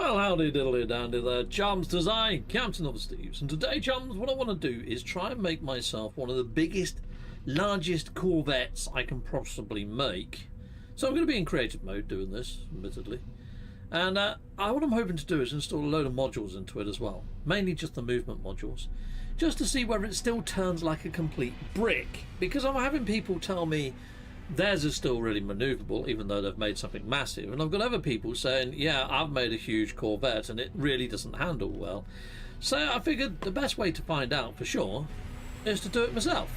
Well, howdy diddly dandy there, chums. 'Tis I, Captain of the Steves, and today, chums, what I want to do is try and make myself one of the biggest, largest Corvettes I can possibly make. So I'm going to be in creative mode doing this, admittedly. And what I'm hoping to do is install a load of modules into it as well, mainly just the movement modules, just to see whether it still turns like a complete brick. Because I'm having people tell me theirs is still really manoeuvrable, even though they've made something massive. And I've got other people saying, yeah, I've made a huge Corvette and it really doesn't handle well. So I figured the best way to find out for sure is to do it myself.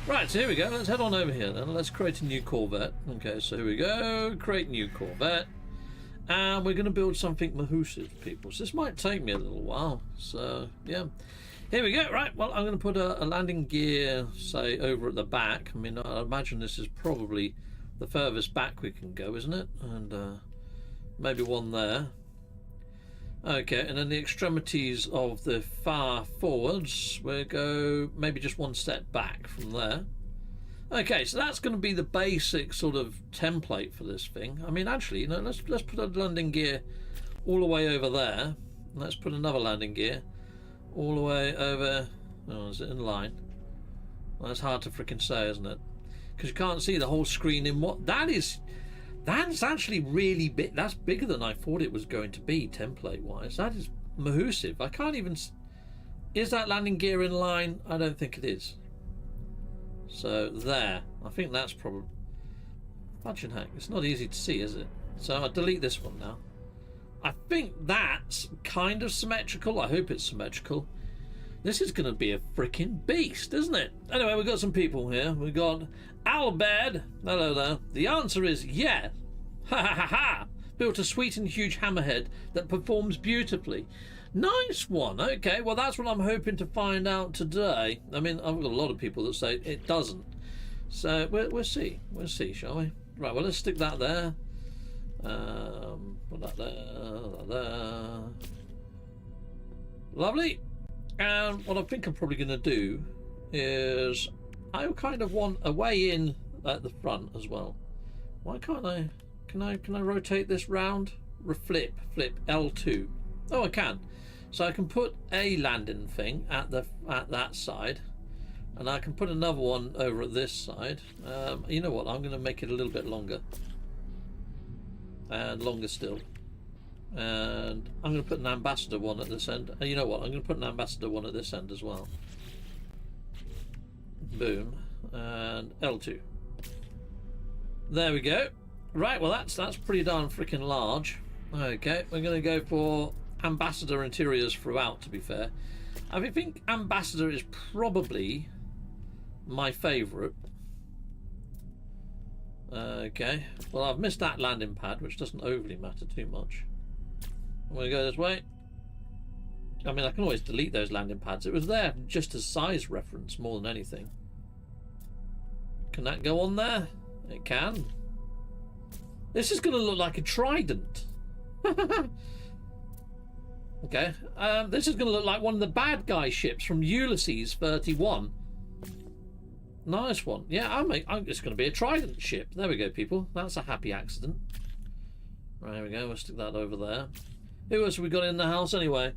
Right, so here we go. Let's head on over here then. Let's create a new Corvette. Okay, so here we go. Create new Corvette. And we're going to build something mahoosive, people. So this might take me a little while. So, yeah. Here we go. Right, well, I'm going to put a landing gear, say, over at the back. I mean, I imagine this is probably the furthest back we can go, isn't it? And maybe one there. Okay, and then the extremities of the far forwards, we'll go maybe just one step back from there. Okay, so that's going to be the basic sort of template for this thing. I mean, actually, you know, let's put a landing gear all the way over there. Let's put another landing gear all the way over. Oh, is it in line? Well, that's hard to freaking say, isn't it? Because you can't see the whole screen in what that is. That's actually really big. That's bigger than I thought it was going to be template wise. That is mahoosive. I can't even. Is that landing gear in line? I don't think it is. So there, I think that's probably fudging heck. It's not easy to see, is it? So I'll delete this one now. I think that's kind of symmetrical. I hope it's symmetrical. This is going to be a freaking beast, isn't it? Anyway, we've got some people here. We've got Albed. Hello there. The answer is yeah. Ha ha ha ha. Built a sweet and huge hammerhead that performs beautifully. Nice one. Okay, well, that's what I'm hoping to find out today. I mean, I've got a lot of people that say it doesn't. So we'll see. We'll see, shall we? Right, well, let's stick that there. Put that there. Lovely. And what I think I'm probably going to do is I kind of want a way in at the front as well. Why can't I? Can I rotate this round? Flip L2. Oh, I can. So I can put a landing thing at that side, and I can put another one over at this side. You know what? I'm going to make it a little bit longer, and longer still. And I'm going to put an ambassador one at this end. And you know what? I'm going to put an ambassador one at this end as well. Boom, and L2. There we go. Right. Well, that's pretty darn freaking large. Okay, we're going to go for ambassador interiors throughout, to be fair. I think ambassador is probably my favourite. Okay, well, I've missed that landing pad, which doesn't overly matter too much. I'm going to go this way. I mean, I can always delete those landing pads. It was there just as size reference more than anything. Can that go on there? It can. This is going to look like a trident. Okay, this is going to look like one of the bad guy ships from Ulysses 31. Nice one. Yeah, it's going to be a trident ship. There we go, people. That's a happy accident. Right, here we go. We'll stick that over there. Who else have we got in the house anyway?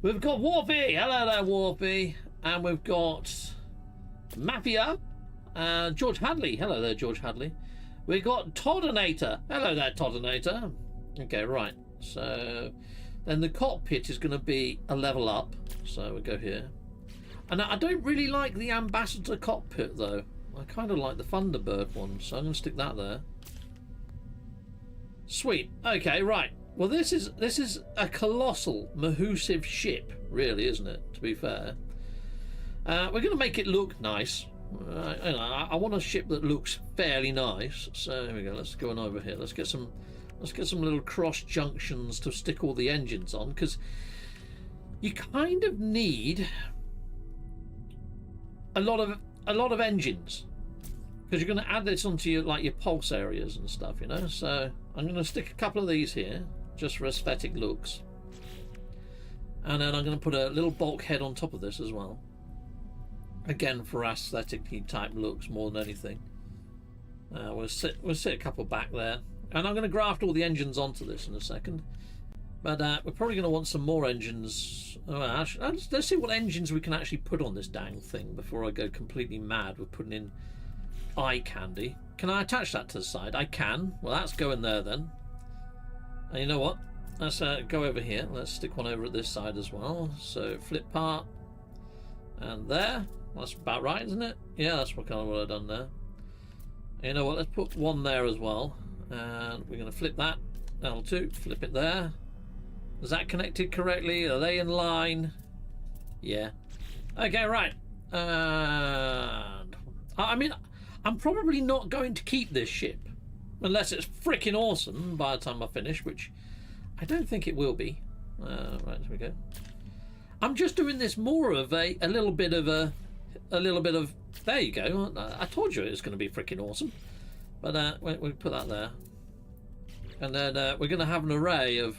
We've got Warpy. Hello there, Warpy. And we've got Mafia. George Hadley. Hello there, George Hadley. We've got Toddinator. Hello there, Toddinator. Okay, right. So then the cockpit is going to be a level up. So we'll go here. And I don't really like the ambassador cockpit though. I kind of like the Thunderbird one. So I'm going to stick that there. Sweet. Okay, right. Well, this is a colossal, mahoosive ship, really, isn't it? To be fair, we're going to make it look nice. I want a ship that looks fairly nice. So here we go. Let's go on over here. Let's get some little cross junctions to stick all the engines on, because you kind of need a lot of engines, because you're going to add this onto your pulse areas and stuff, you know. So I'm going to stick a couple of these here just for aesthetic looks, and then I'm going to put a little bulkhead on top of this as well, again for aesthetically type looks more than anything. We'll sit a couple back there, and I'm going to graft all the engines onto this in a second. But we're probably going to want some more engines. Oh, actually, let's see what engines we can actually put on this dang thing before I go completely mad with putting in eye candy. Can I attach that to the side? I can. Well, that's going there then. And you know what? Let's go over here. Let's stick one over at this side as well. So flip part. And there. That's about right, isn't it? Yeah, that's what I've done there. And you know what? Let's put one there as well. And we're going to flip that. L2. Flip it there. Is that connected correctly? Are they in line? Yeah. Okay, right. And I mean, I'm probably not going to keep this ship unless it's freaking awesome by the time I finish, which I don't think it will be. Right, there we go. I'm just doing this more of a little bit of there you go. I told you it was going to be freaking awesome. But we put that there. And then we're going to have an array of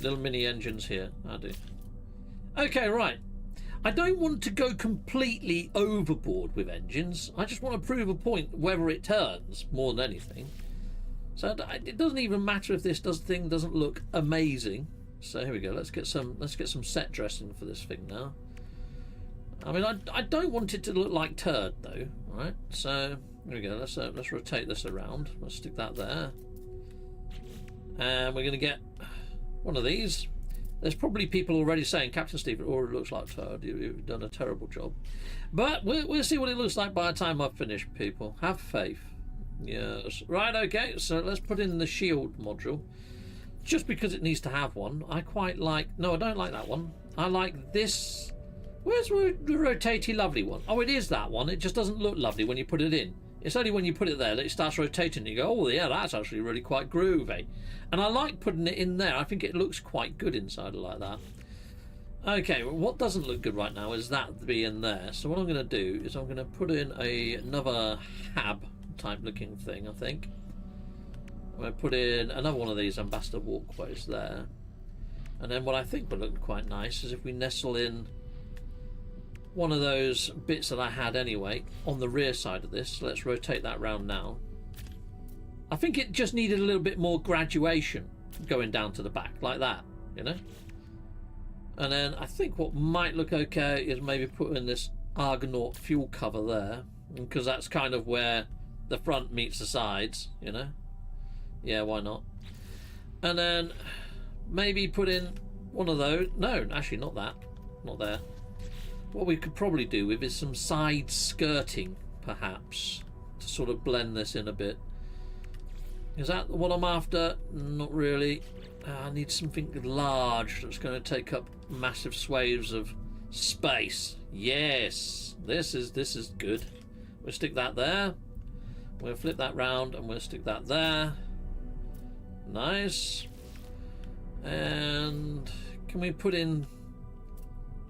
little mini engines here. I do. Okay, right. I don't want to go completely overboard with engines. I just want to prove a point whether it turns more than anything. So it doesn't even matter if this thing doesn't look amazing. So here we go. Let's get some set dressing for this thing now. I mean, I don't want it to look like turd though. All right. So here we go. Let's rotate this around. Let's stick that there. And we're going to get one of these. There's probably people already saying, Captain Steve, it already looks like turd. You've done a terrible job. But we'll see what it looks like by the time I've finished, people. Have faith. Yes. Right, okay. So let's put in the shield module. Just because it needs to have one. I quite like... No, I don't like that one. I like this. Where's the rotatey lovely one? Oh, it is that one. It just doesn't look lovely when you put it in. It's only when you put it there that it starts rotating and you go, oh yeah, that's actually really quite groovy. And I like putting it in there. I think it looks quite good inside like that. Okay, well, what doesn't look good right now is that being there. So what I'm going to do is I'm going to put in another hab type looking thing, I think. I'm going to put in another one of these ambassador walkways there. And then what I think would look quite nice is if we nestle in one of those bits that I had anyway on the rear side of this. Let's rotate that round now. I think it just needed a little bit more graduation going down to the back like that, you know. And then I think what might look okay is maybe put in this Argonaut fuel cover there, because that's kind of where the front meets the sides, you know. Yeah, why not? And then maybe put in one of those. No, actually not that. Not there. What we could probably do with is some side skirting, perhaps, to sort of blend this in a bit. Is that what I'm after? Not really. I need something large that's going to take up massive swathes of space. Yes, this is good. We'll stick that there. We'll flip that round and we'll stick that there. Nice. And can we put in...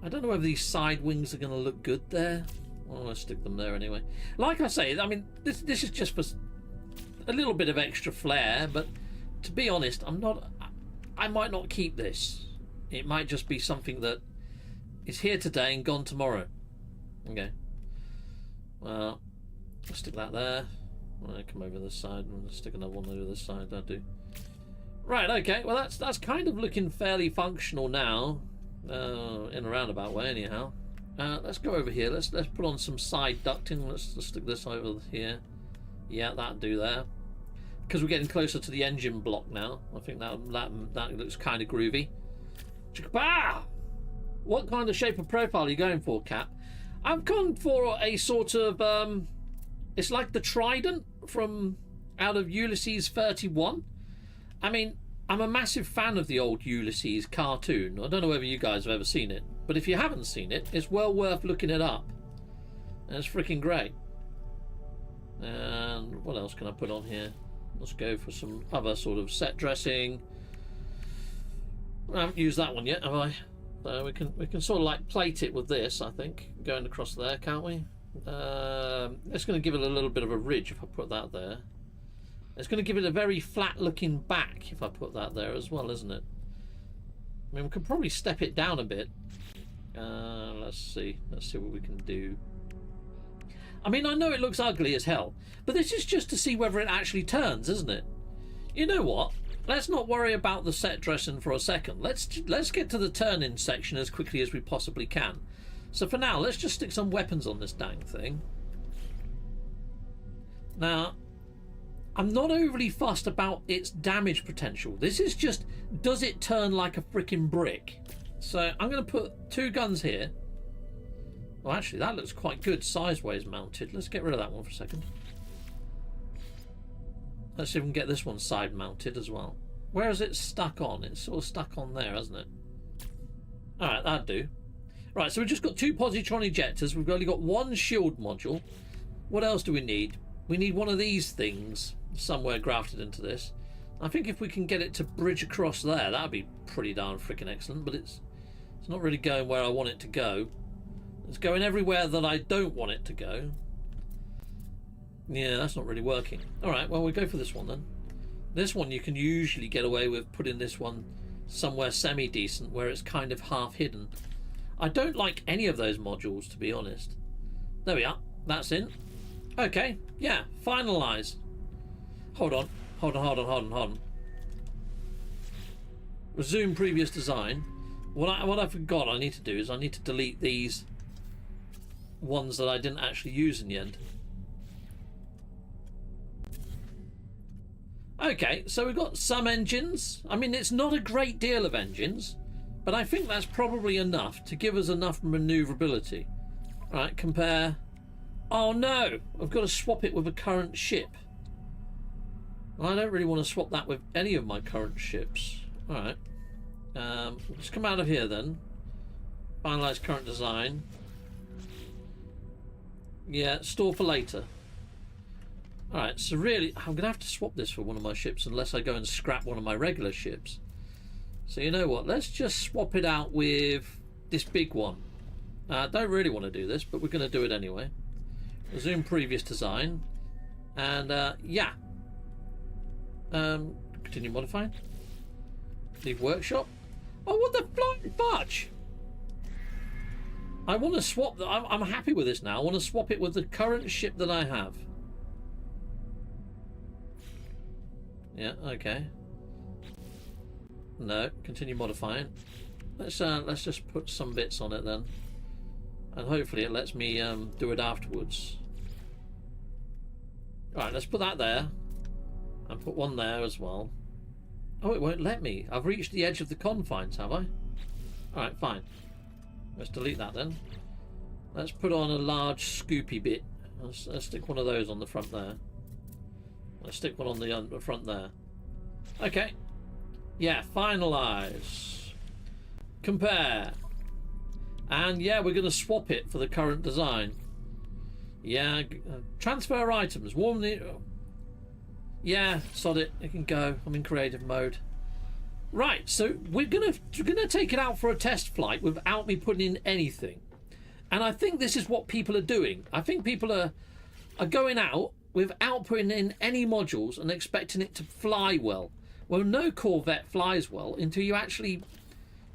I don't know whether these side wings are going to look good there. Well, I'll stick them there anyway. Like I say, I mean, this is just for a little bit of extra flair, but to be honest, I might not keep this. It might just be something that is here today and gone tomorrow. Okay. Well, I'll stick that there. I'll come over this side and stick another one over this side. That'll do. Right, okay. Well, that's kind of looking fairly functional now. In a roundabout way anyhow. Let's go over here. Let's put on some side ducting. Let's stick this over here. Yeah, that'll do there. Because we're getting closer to the engine block now. I think that looks kind of groovy. Chicka-pow! What kind of shape of profile are you going for, Cap? I've gone for a sort of it's like the trident from out of Ulysses 31. I mean, I'm a massive fan of the old Ulysses cartoon. I don't know whether you guys have ever seen it, but if you haven't seen it, it's well worth looking it up. And it's freaking great. And what else can I put on here? Let's go for some other sort of set dressing. I haven't used that one yet, have I? So we can sort of like plate it with this, I think, going across there, can't we? It's going to give it a little bit of a ridge if I put that there. It's going to give it a very flat looking back if I put that there as well, isn't it? I mean, we could probably step it down a bit. Let's see what we can do. I mean, I know it looks ugly as hell, but this is just to see whether it actually turns, isn't it? You know what? let's not worry about the set dressing for a second. Let's get to the turn-in section as quickly as we possibly can. So for now, let's just stick some weapons on this dang thing. Now, I'm not overly fussed about its damage potential. This is just, does it turn like a freaking brick? So I'm going to put 2 guns here. Well, actually, that looks quite good size-wise mounted. Let's get rid of that one for a second. Let's see if we can get this one side mounted as well. Where is it stuck on? It's sort of stuck on there, hasn't it? Alright, that'd do. Right, so we've just got 2 positron ejectors. We've only got 1 shield module. What else do we need? We need one of these things somewhere grafted into this. I think if we can get it to bridge across there, that'd be pretty darn freaking excellent, but it's not really going where I want it to go. It's going everywhere that I don't want it to go. Yeah, that's not really working. Alright, well, we'll go for this one then. This one you can usually get away with putting this one somewhere semi-decent where it's kind of half hidden. I don't like any of those modules, to be honest. There we are. That's in. Okay, yeah, finalize. Hold on. Resume previous design. What I forgot I need to do is I need to delete these ones that I didn't actually use in the end. Okay, so we've got some engines. I mean, it's not a great deal of engines, but I think that's probably enough to give us enough maneuverability. Right, compare. Oh no, I've got to swap it with a current ship. I don't really want to swap that with any of my current ships. Alright. Let's come out of here then. Finalize current design. Yeah, store for later. Alright, so really, I'm going to have to swap this for one of my ships unless I go and scrap one of my regular ships. So you know what, let's just swap it out with this big one. I don't really want to do this, but we're going to do it anyway. Resume previous design. And, yeah. Continue modifying. Leave workshop. Oh, what the flying fudge! I want to swap. I'm happy with this now. I want to swap it with the current ship that I have. Yeah. Okay. No. Continue modifying. Let's just put some bits on it then, and hopefully it lets me do it afterwards. All right. Let's put that there, and put one there as well. Oh, it won't let me. I've reached the edge of the confines, have I? Alright, fine. Let's delete that then. Let's put on a large scoopy bit. Let's stick one of those on the front there. Let's stick one on the front there. Okay. Yeah, finalize. Compare. And yeah, we're going to swap it for the current design. Yeah, transfer items. Warm the... Yeah, sod it. It can go. I'm in creative mode. Right, so we're gonna take it out for a test flight without me putting in anything, and I think this is what people are doing. I think people are going out without putting in any modules and expecting it to fly well. Well, no Corvette flies well until you actually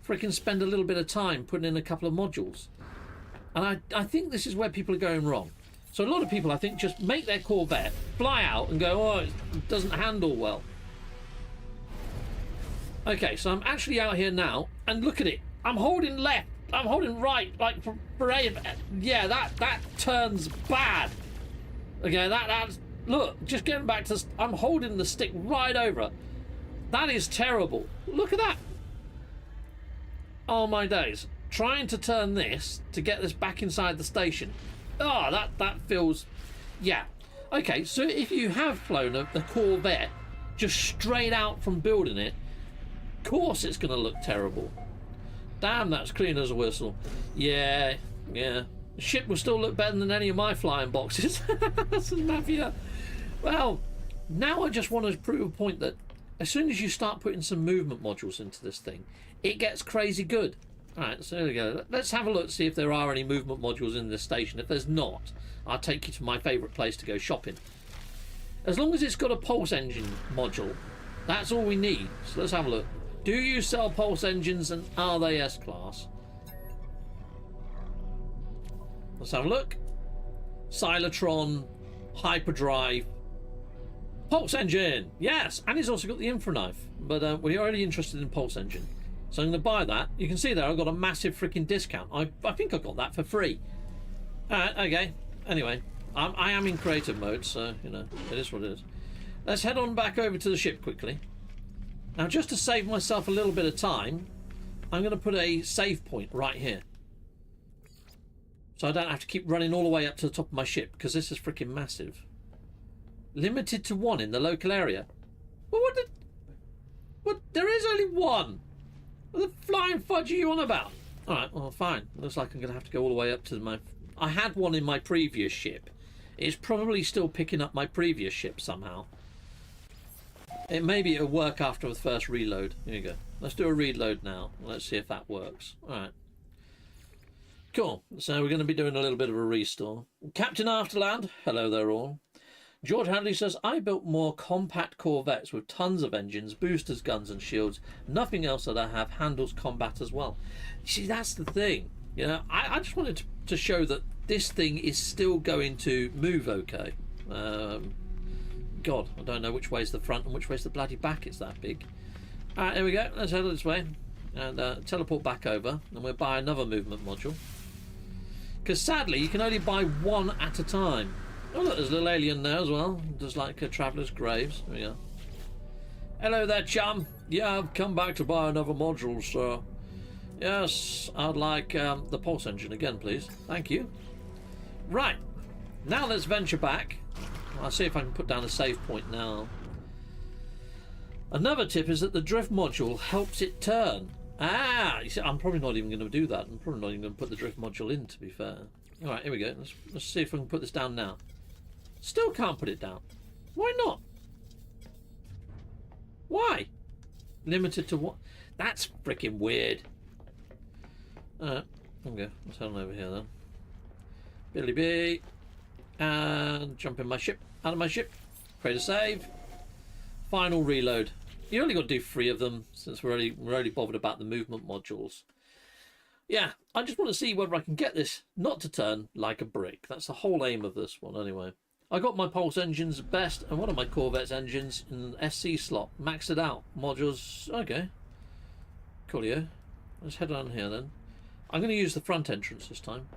freaking spend a little bit of time putting in a couple of modules, and I think this is where people are going wrong. So a lot of people, I think, just make their Corvette, fly out and go, oh, it doesn't handle well. Okay, so I'm actually out here now, and look at it. I'm holding left, I'm holding right, like for A. Yeah, that turns bad. Okay, that's... Look, just getting back to... I'm holding the stick right over it. That is terrible. Look at that. Oh, my days. Trying to turn this to get this back inside the station. Oh, that feels... Yeah. Okay, so if you have flown the Corvette just straight out from building it, of course it's going to look terrible. Damn, that's clean as a whistle. Yeah. The ship will still look better than any of my flying boxes. This is mafia. Well, now I just want to prove a point that as soon as you start putting some movement modules into this thing, it gets crazy good. Alright, so there we go. Let's have a look, see if there are any movement modules in this station. If there's not, I'll take you to my favourite place to go shopping. As long as it's got a pulse engine module, that's all we need. So let's have a look. Do you sell pulse engines, and are they S-Class? Let's have a look. Cyclotron, Hyperdrive. Pulse engine, yes, and he's also got the infra knife. But we're already interested in pulse engine, so I'm going to buy that. You can see there I've got a massive freaking discount. I think I got that for free. Okay. Anyway, I am in creative mode, so you know it is what it is. Let's head on back over to the ship quickly. Now, just to save myself a little bit of time, I'm going to put a save point right here, so I don't have to keep running all the way up to the top of my ship, because this is freaking massive. Limited to 1 in the local area. Well, what? There is only 1. What the flying fudge are you on about? Alright, well, fine. Looks like I'm going to have to go all the way up to my... I had one in my previous ship. It's probably still picking up my previous ship somehow. Maybe it'll work after the first reload. Here you go. Let's do a reload now. Let's see if that works. Alright. Cool. So we're going to be doing a little bit of a restore. Captain Afterland. Hello there all. George Hadley says, I built more compact Corvettes with tons of engines, boosters, guns and shields. Nothing else that I have handles combat as well. You see, that's the thing. You know, I just wanted to show that this thing is still going to move okay. God, I don't know which way's the front and which way's the bloody back. It's that big. Alright, here we go. Let's head this way. And teleport back over. And we'll buy another movement module. Because sadly, you can only buy 1 at a time. Oh look, there's a little alien there as well, just like a traveller's graves. There we go. Hello there, chum. Yeah, I've come back to buy another module, sir. Yes, I'd like the pulse engine again, please. Thank you. Right, now let's venture back. I'll see if I can put down a save point now. Another tip is that the drift module helps it turn. Ah, you see, I'm probably not even going to do that. I'm probably not even going to put the drift module in, to be fair. Alright, here we go. Let's see if I can put this down now. Still can't put it down. Why not? Why? Limited to what? That's freaking weird. Alright, okay. Let's head on over here then. Billy B. And jump in my ship. Out of my ship. Create a save. Final reload. You only got to do 3 of them, since we're already bothered about the movement modules. Yeah, I just want to see whether I can get this not to turn like a brick. That's the whole aim of this one anyway. I got my pulse engines best and one of my Corvettes engines in an SC slot. Maxed it out. Modules, okay. Coolio. Let's head on here then. I'm going to use the front entrance this time.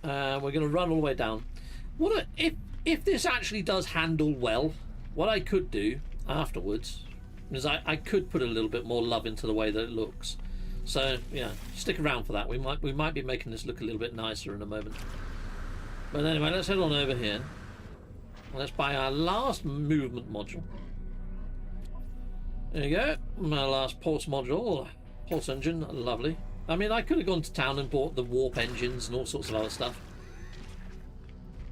We're going to run all the way down. If this actually does handle well, what I could do afterwards is I could put a little bit more love into the way that it looks. So yeah, stick around for that. We might be making this look a little bit nicer in a moment. But anyway, let's head on over here. Let's buy our last movement module. There you go. My last pulse module. Pulse engine. Lovely. I mean, I could have gone to town and bought the warp engines and all sorts of other stuff.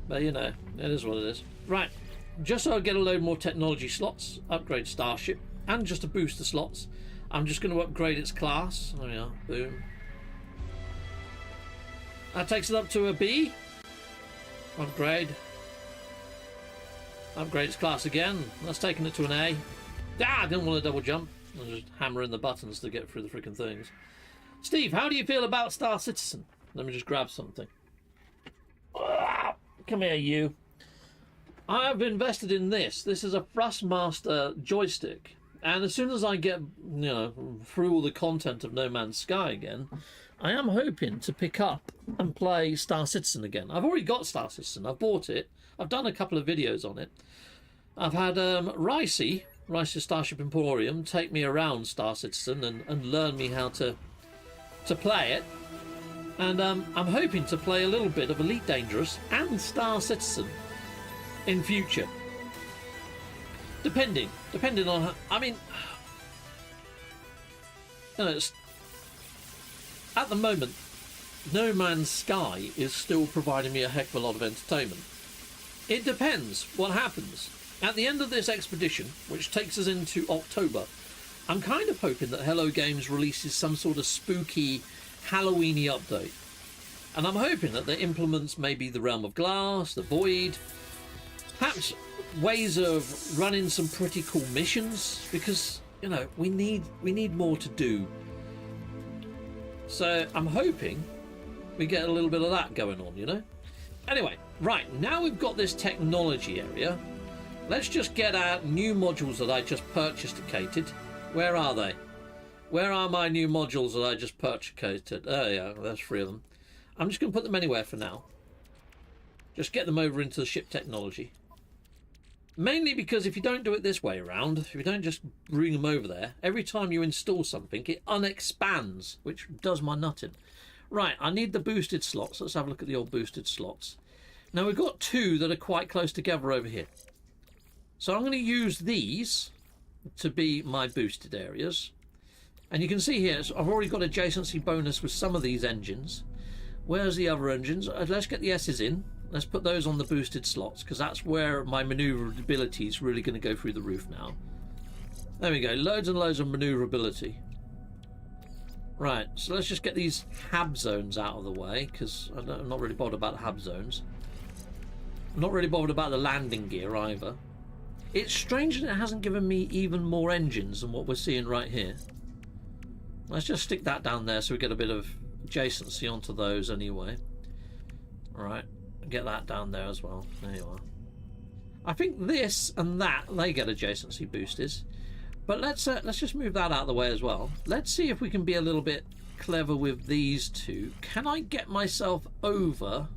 But you know, it is what it is. Right. Just so I get a load more technology slots, upgrade Starship, and just to boost the slots, I'm just going to upgrade its class. There we are. Boom. That takes it up to a B. Upgrade. Upgrade its class again. That's taking it to an A. Ah, I didn't want to double jump. I was just hammering the buttons to get through the freaking things. Steve, how do you feel about Star Citizen? Let me just grab something. Come here, you. I've invested in this. This is a Thrustmaster joystick. And as soon as I get, through all the content of No Man's Sky again, I am hoping to pick up and play Star Citizen again. I've already got Star Citizen. I've bought it. I've done a couple of videos on it. I've had Ricey Starship Emporium take me around Star Citizen and learn me how to play it. And I'm hoping to play a little bit of Elite Dangerous and Star Citizen in future. Depending on how, I mean, at the moment, No Man's Sky is still providing me a heck of a lot of entertainment. It depends what happens. At the end of this expedition, which takes us into October, I'm kind of hoping that Hello Games releases some sort of spooky Halloweeny update. And I'm hoping that it implements maybe the Realm of Glass, the Void, perhaps ways of running some pretty cool missions, because we need more to do. So I'm hoping we get a little bit of that going on. Anyway, right, now we've got this technology area, Let's just get our new modules that I just purchased. Where are they? Where are my new modules that I just purchased? Oh yeah, there's 3 of them. I'm just going to put them anywhere for now. Just get them over into the ship technology. Mainly because if you don't do it this way around, if you don't just bring them over there, every time you install something, it unexpands, which does my nutting. Right, I need the boosted slots. Let's have a look at the old boosted slots. Now we've got 2 that are quite close together over here. So I'm going to use these to be my boosted areas. And you can see here, so I've already got adjacency bonus with some of these engines. Where's the other engines? Let's get the S's in. Let's put those on the boosted slots, because that's where my maneuverability is really going to go through the roof now. There we go. Loads and loads of maneuverability. Right, so let's just get these hab zones out of the way, because I'm not really bothered about the hab zones. I'm not really bothered about the landing gear either. It's strange that it hasn't given me even more engines than what we're seeing right here. Let's just stick that down there so we get a bit of adjacency onto those anyway. Alright, get that down there as well. There you are. I think this and that, they get adjacency boosters. But let's just move that out of the way as well. Let's see if we can be a little bit clever with these 2. Can I get myself over?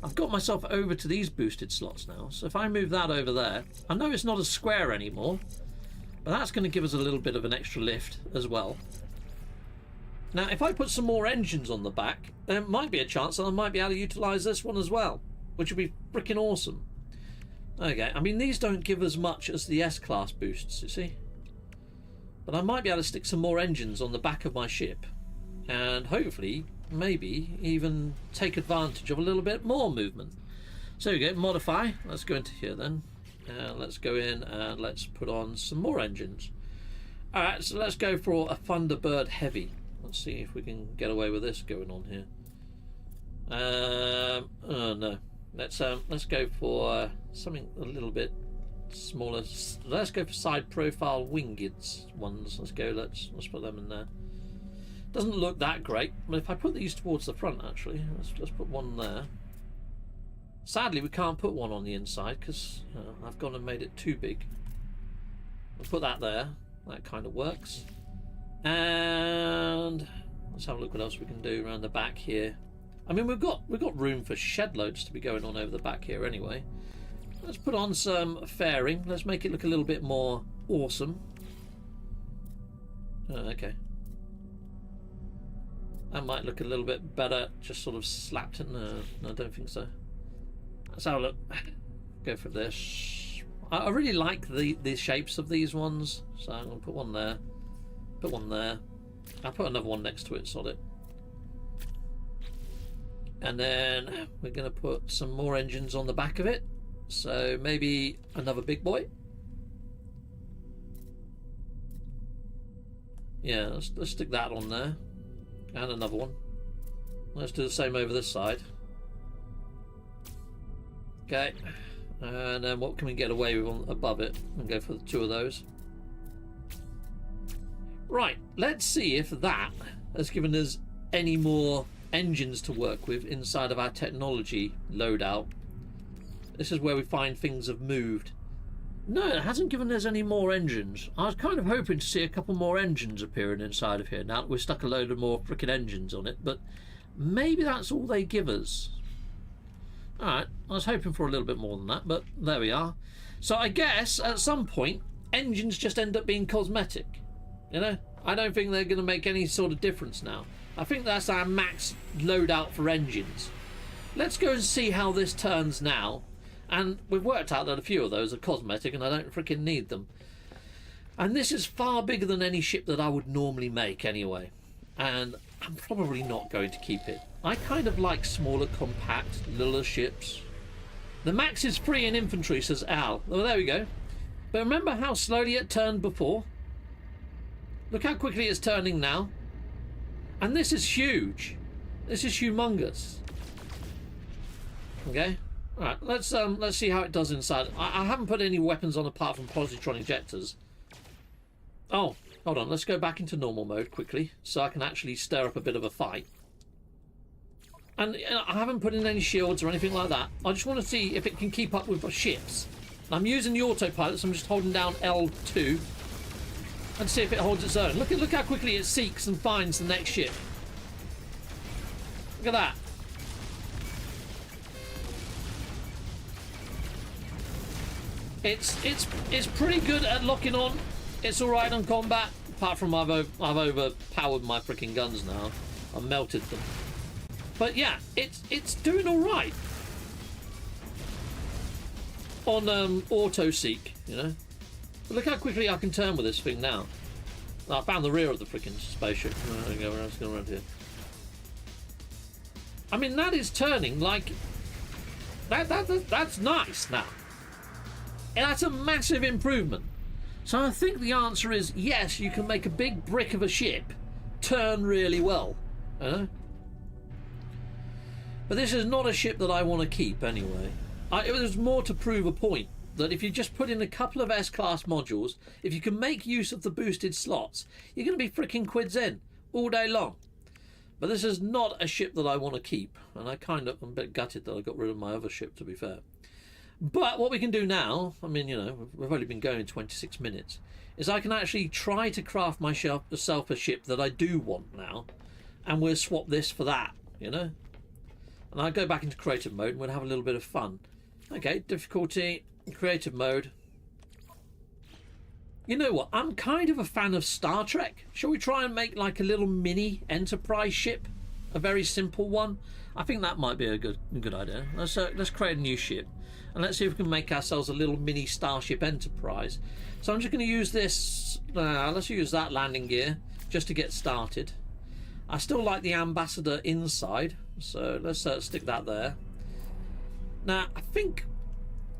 I've got myself over to these boosted slots now. So if I move that over there, I know it's not a square anymore, but that's going to give us a little bit of an extra lift as well. Now, if I put some more engines on the back, there might be a chance that I might be able to utilise this one as well, which would be freaking awesome. Okay, I mean, these don't give as much as the S-Class boosts, you see? But I might be able to stick some more engines on the back of my ship, and hopefully, maybe, even take advantage of a little bit more movement. So we go, modify. Let's go into here then. Let's go in and let's put on some more engines. Alright, so let's go for a Thunderbird Heavy. Let's see if we can get away with this going on here. Oh no. Let's go for something a little bit smaller. Let's go for side profile winged ones. Let's put them in there. Doesn't look that great, but if I put these towards the front, actually, let's just put one there. Sadly, we can't put one on the inside because I've gone and made it too big. We'll put that there. That kind of works. And let's have a look what else we can do around the back here. I mean, we've got room for shed loads to be going on over the back here anyway. Let's put on some fairing. Let's make it look a little bit more awesome. Okay. That might look a little bit better, just sort of slapped in. No, I don't think so. Let's have a look. Go for this. I really like the shapes of these ones, so I'm going to put one there. Put one there. I'll put another one next to it, sod it. And then we're going to put some more engines on the back of it. So maybe another big boy. Yeah, let's stick that on there. And another one. Let's do the same over this side. Okay. And then what can we get away with on above it? And go for the 2 of those. Right, let's see if that has given us any more engines to work with inside of our technology loadout. This is where we find things have moved. No, it hasn't given us any more engines. I was kind of hoping to see a couple more engines appearing inside of here now that we've stuck a load of more frickin' engines on it, but maybe that's all they give us. Alright, I was hoping for a little bit more than that, but there we are. So I guess at some point engines just end up being cosmetic. You know, I don't think they're going to make any sort of difference now. I think that's our max loadout for engines. Let's go and see how this turns now. And we've worked out that a few of those are cosmetic and I don't freaking need them. And this is far bigger than any ship that I would normally make anyway. And I'm probably not going to keep it. I kind of like smaller, compact, littler ships. The max is 3 in infantry, says Al. Oh, there we go. But remember how slowly it turned before? Look how quickly it's turning now. And this is huge. This is humongous. Okay. Alright, let's see how it does inside. I haven't put any weapons on apart from positron ejectors. Oh, hold on. Let's go back into normal mode quickly so I can actually stir up a bit of a fight. And I haven't put in any shields or anything like that. I just want to see if it can keep up with the ships. I'm using the autopilot, so I'm just holding down L2 and see if it holds its own. Look how quickly it seeks and finds the next ship. Look at that. It's pretty good at locking on. It's all right on combat, apart from I've overpowered my freaking guns now. I've melted them. But yeah, it's doing all right on auto seek, you know. But look how quickly I can turn with this thing now. I found the rear of the freaking spaceship. There we go. Let's go around here. I mean, that is turning like that's nice now. And that's a massive improvement. So I think the answer is yes, you can make a big brick of a ship turn really well. You know? But this is not a ship that I want to keep anyway. It was more to prove a point that if you just put in a couple of S-class modules, if you can make use of the boosted slots, you're going to be freaking quids in all day long. But this is not a ship that I want to keep, and I'm a bit gutted that I got rid of my other ship, to be fair. But what we can do now, I mean, you know, we've only been going 26 minutes, is I can actually try to craft myself a ship that I do want now, and we'll swap this for that, you know? And I'll go back into creative mode and we'll have a little bit of fun. Okay, difficulty, creative mode. You know what? I'm kind of a fan of Star Trek. Shall we try and make like a little mini Enterprise ship? A very simple one? I think that might be a good idea. Let's create a new ship. And let's see if we can make ourselves a little mini Starship Enterprise. So I'm just going to use this. Let's use that landing gear just to get started. I still like the Ambassador inside. So let's stick that there. Now, I think...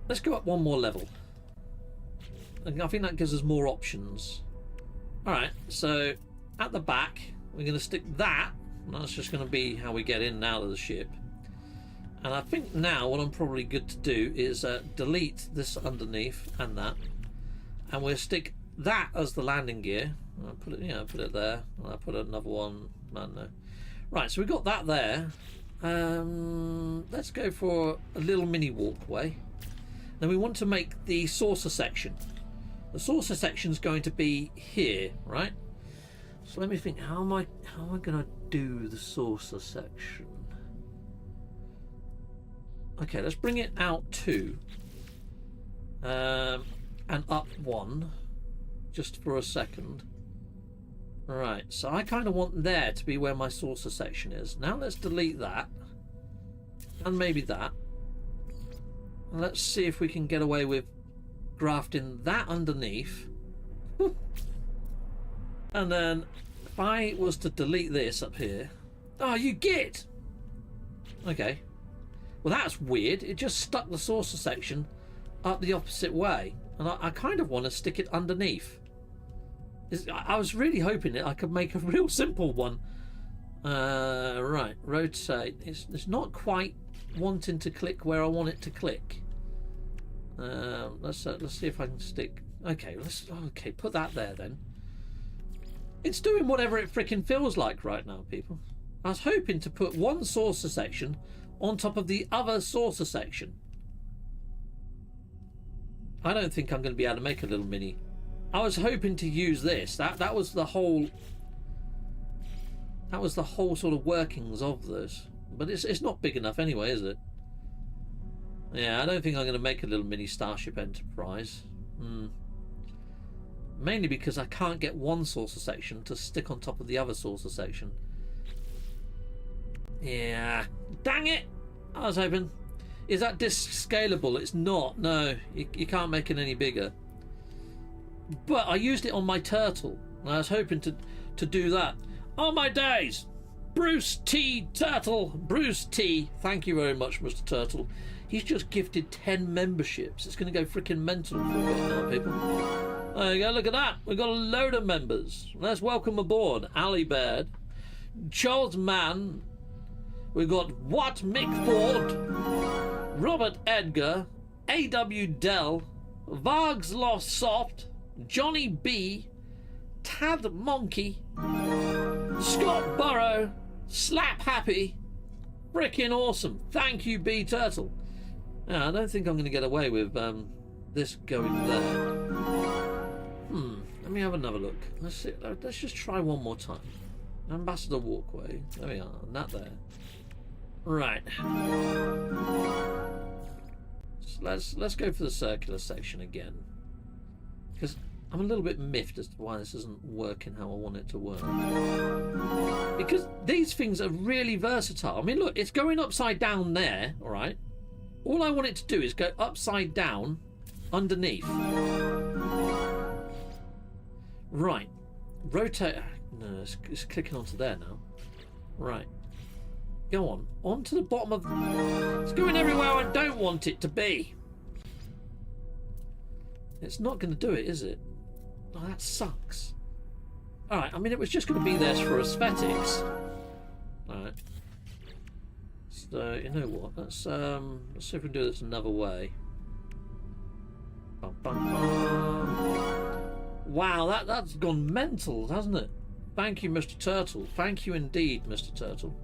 Let's go up one more level. I think that gives us more options. Alright, so at the back, we're going to stick that. And that's just going to be how we get in and out of the ship. And I think now what I'm probably good to do is delete this underneath and that. And we'll stick that as the landing gear. I'll put it there. And I'll put another one. No. Right, so we've got that there. Let's go for a little mini walkway. Then we want to make the saucer section. The saucer section is going to be here, right? So let me think. How am I going to do the saucer section? Okay, let's bring it out 2 and up 1 just for a second. Right, so I kind of want there to be where my saucer section is. Now let's delete that and maybe that. And let's see if we can get away with grafting that underneath. And then if I was to delete this up here. Oh, you git! Okay. Well, that's weird. It just stuck the saucer section up the opposite way. And I kind of want to stick it underneath. I was really hoping that I could make a real simple one. Right, rotate. It's not quite wanting to click where I want it to click. Let's see if I can stick. Okay, put that there then. It's doing whatever it freaking feels like right now, people. I was hoping to put one saucer section on top of the other saucer section. I don't think I'm going to be able to make a little mini. I was hoping to use this. That was the whole sort of workings of this. But it's not big enough anyway, is it? Yeah, I don't think I'm going to make a little mini Starship Enterprise. Mainly because I can't get one saucer section to stick on top of the other saucer section. Yeah, dang it! I was hoping. Is that disc scalable? It's not. No, you can't make it any bigger. But I used it on my turtle, and I was hoping to do that. Oh my days! Bruce T. Turtle, Bruce T. Thank you very much, Mr. Turtle. He's just gifted 10 memberships. It's going to go freaking mental for us now, people. There you go. Look at that. We've got a load of members. Let's welcome aboard Ali Baird, Charles Mann. We've got Watt Mickford, Robert Edgar, A.W. Dell, Vargs Lost Soft, Johnny B, Tad Monkey, Scott Burrow, Slap Happy. Frickin' awesome. Thank you, B Turtle. Yeah, I don't think I'm going to get away with this going there. Let me have another look. Let's see. Let's just try one more time. Ambassador walkway. There we are. And that there. Right. So let's go for the circular section again. Because I'm a little bit miffed as to why this isn't working how I want it to work. Because these things are really versatile. I mean, look, it's going upside down there, all right? All I want it to do is go upside down underneath. Right. Rotate. No, it's clicking onto there now. Right. Go on. Onto the bottom of... It's going everywhere I don't want it to be. It's not going to do it, is it? Oh, that sucks. Alright, I mean, it was just going to be there for aesthetics. Alright. So, you know what? Let's see if we can do this another way. Bum, bum, bum. Wow, that's gone mental, hasn't it? Thank you, Mr. Turtle. Thank you indeed, Mr. Turtle.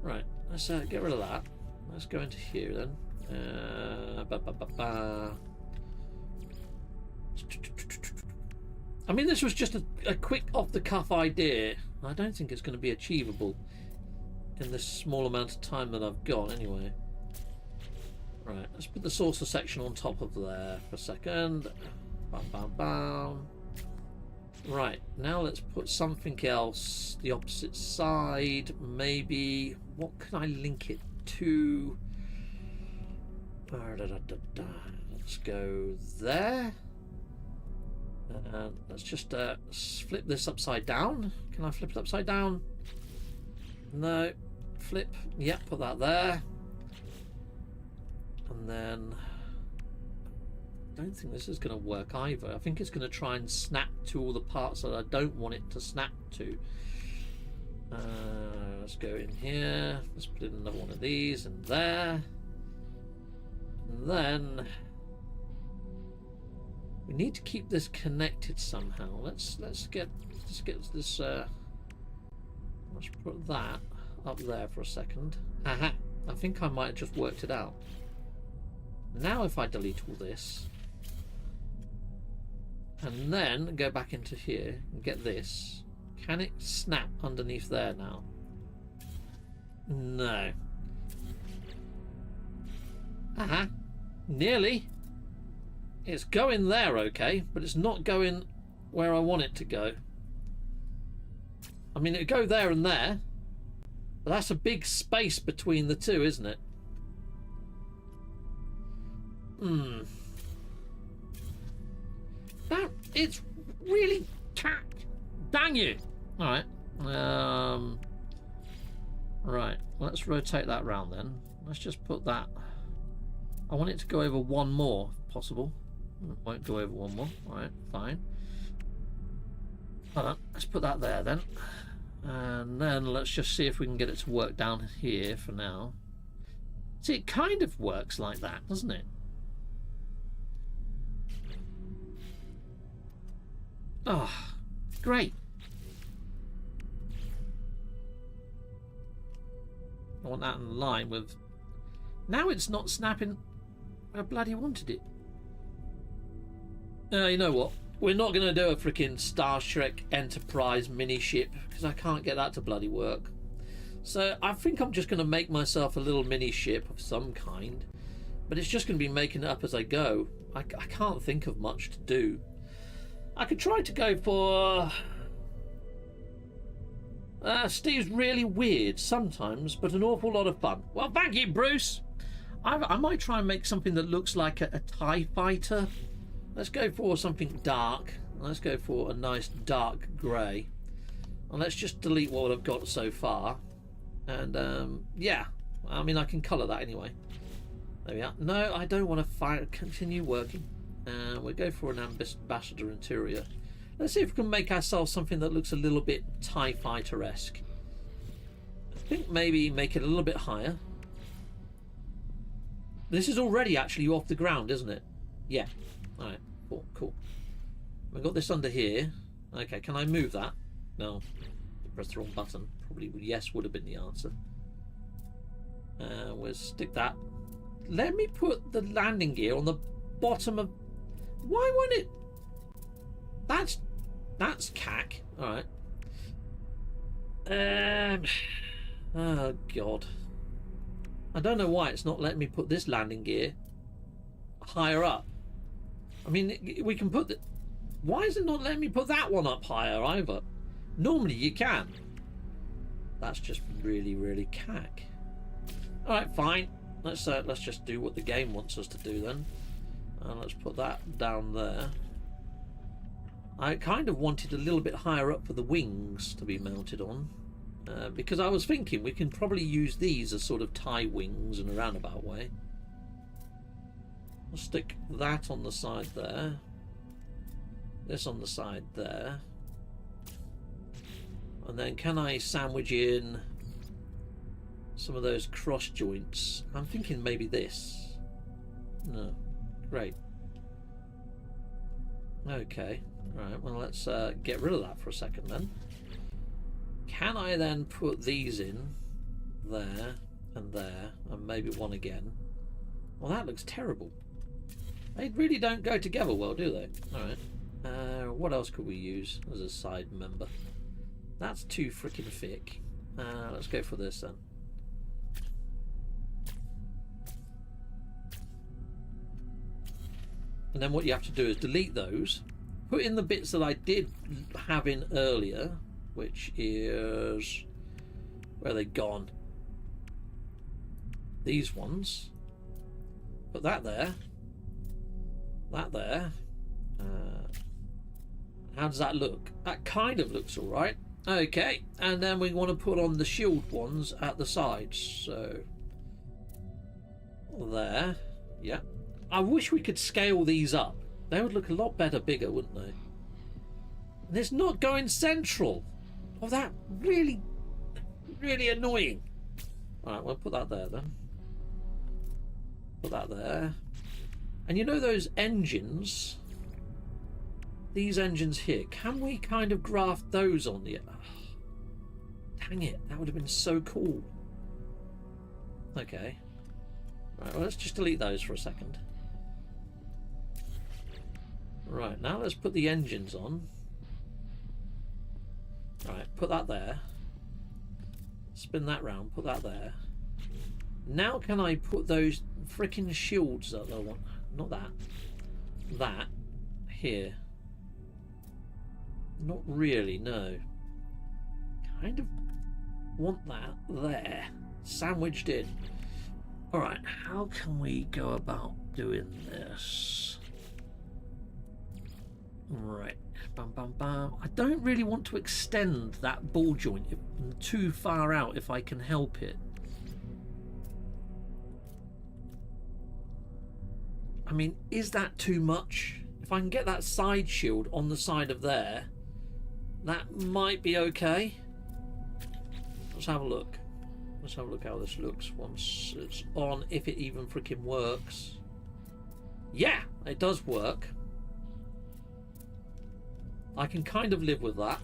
Right, let's get rid of that. Let's go into here then. I mean, this was just a quick off-the-cuff idea. I don't think it's going to be achievable in this small amount of time that I've got, anyway. Right, let's put the saucer section on top of there for a second. Bam, bam, bam. Right, now let's put something else the opposite side. Maybe, what can I link it to? Let's go there. And let's just flip this upside down. Can I flip it upside down? No. Flip. Yep, put that there. And then... I don't think this is going to work either. I think it's going to try and snap to all the parts that I don't want it to snap to. Let's go in here. Let's put in another one of these and there. And then we need to keep this connected somehow. Let's get this. Let's put that up there for a second. Aha! I think I might have just worked it out. Now, if I delete all this. And then go back into here and get this. Can it snap underneath there now? No. Aha. Nearly. It's going there, okay, but it's not going where I want it to go. I mean, it'd go there and there, but that's a big space between the two, isn't it? It's really tacked. Dang you! Alright. Right, let's rotate that round then. Let's just put that... I want it to go over one more, if possible. It won't go over one more. Alright, fine. Hold on, let's put that there then. And then let's just see if we can get it to work down here for now. See, it kind of works like that, doesn't it? Oh, great. I want that in line with... Now it's not snapping where I bloody wanted it. You know what? We're not going to do a freaking Star Trek Enterprise mini-ship because I can't get that to bloody work. So I think I'm just going to make myself a little mini-ship of some kind. But it's just going to be making it up as I go. I can't think of much to do. I could try to go for... Steve's really weird sometimes, but an awful lot of fun. Well, thank you, Bruce. I might try and make something that looks like a TIE fighter. Let's go for something dark. Let's go for a nice dark grey. And let's just delete what I've got so far. And, yeah. I mean, I can colour that anyway. There we are. No, I don't want to continue working. We'll go for an ambassador interior. Let's see if we can make ourselves something that looks a little bit TIE Fighter-esque. I think maybe make it a little bit higher. This is already actually off the ground, isn't it? Yeah. Alright, cool, cool. We've got this under here. Okay, can I move that? No. Press the wrong button. Probably yes would have been the answer. We'll stick that. Let me put the landing gear on the bottom of Why won't it? That's cack. All right. Oh god. I don't know why it's not letting me put this landing gear higher up. I mean, we can put the... Why is it not letting me put that one up higher either? Normally you can. That's just really, really cack. All right, fine. Let's just do what the game wants us to do then. Let's put that down there. I kind of wanted a little bit higher up for the wings to be mounted on. Because I was thinking we can probably use these as sort of tie wings in a roundabout way. I'll stick that on the side there. This on the side there. And then can I sandwich in some of those cross joints? I'm thinking maybe this. No. Great. Okay. Alright, well let's get rid of that for a second then. Can I then put these in there and there and maybe one again? Well, that looks terrible. They really don't go together well, do they? Alright. What else could we use as a side member? That's too freaking thick. Let's go for this then. And then what you have to do is delete those. Put in the bits that I did have in earlier. Which is... Where are they gone? These ones. Put that there. That there. How does that look? That kind of looks alright. Okay, and then we want to put on the shield ones at the sides. So... There. Yeah. I wish we could scale these up. They would look a lot better bigger, wouldn't they? And it's not going central. Oh, that really, really annoying. Alright, we'll put that there then. Put that there. And you know those engines? These engines here, can we kind of graft those on the... Oh, dang it, that would have been so cool. Okay. Right, well, let's just delete those for a second. Right, now let's put the engines on. Right, put that there. Spin that round, put that there. Now can I put those freaking shields that I want? Not that. That. Here. Not really, no. Kind of want that there. Sandwiched in. Alright, how can we go about doing this? Right. Bam, bam, bam. I don't really want to extend that ball joint too far out if I can help it. I mean, is that too much? If I can get that side shield on the side of there, that might be okay. Let's have a look. Let's have a look how this looks once it's on, if it even freaking works. Yeah, it does work. I can kind of live with that.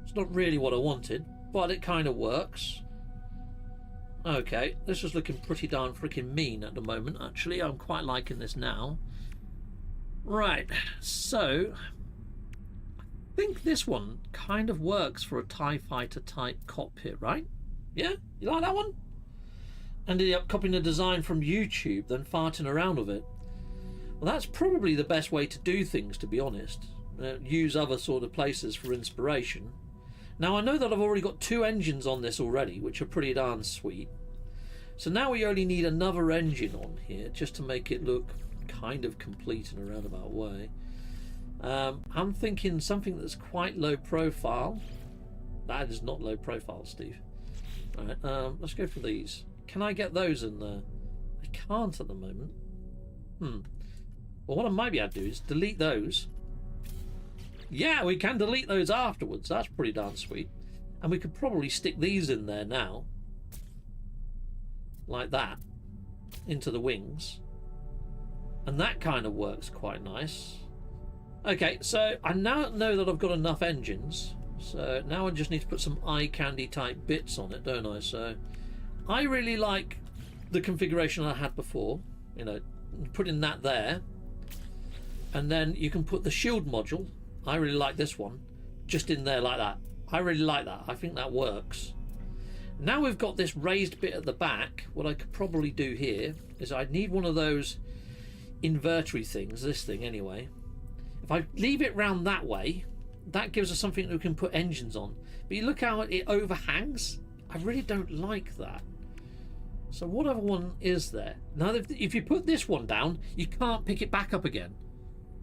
It's not really what I wanted, but it kind of works. Okay, this is looking pretty darn freaking mean at the moment, actually. I'm quite liking this now. Right, so... I think this one kind of works for a TIE Fighter type cockpit, right? Yeah? You like that one? Ended up copying the design from YouTube, then farting around with it. Well, that's probably the best way to do things, to be honest. Use other sort of places for inspiration. Now, I know that I've already got 2 engines on this already, which are pretty darn sweet. So now we only need another engine on here, just to make it look kind of complete in a roundabout way. I'm thinking something that's quite low profile. That is not low profile, Steve. Alright, let's go for these. Can I get those in there? I can't at the moment. Well, what I might be able to do is delete those. Yeah, we can delete those afterwards. That's pretty darn sweet. And we could probably stick these in there now. Like that. Into the wings. And that kind of works quite nice. Okay, so I now know that I've got enough engines. So now I just need to put some eye candy type bits on it, don't I? So I really like the configuration I had before. You know, putting that there. And then you can put the shield module. I really like this one. Just in there like that. I really like that. I think that works. Now we've got this raised bit at the back. What I could probably do here is I'd need one of those invertery things. This thing anyway. If I leave it round that way, that gives us something that we can put engines on. But you look how it overhangs. I really don't like that. So what other one is there? Now, if you put this one down, you can't pick it back up again.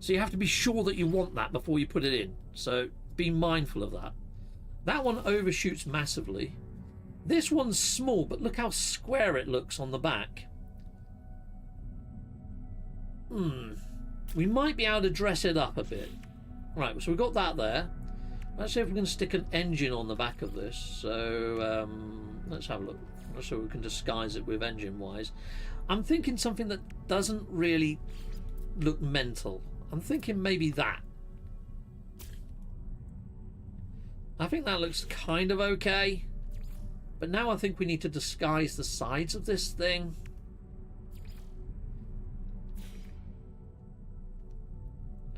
So you have to be sure that you want that before you put it in. So be mindful of that. That one overshoots massively. This one's small, but look how square it looks on the back. We might be able to dress it up a bit. Right, so we've got that there. Let's see if we can stick an engine on the back of this. So let's have a look. So we can disguise it with engine-wise. I'm thinking something that doesn't really look mental. I'm thinking maybe that. I think that looks kind of okay. But now I think we need to disguise the sides of this thing.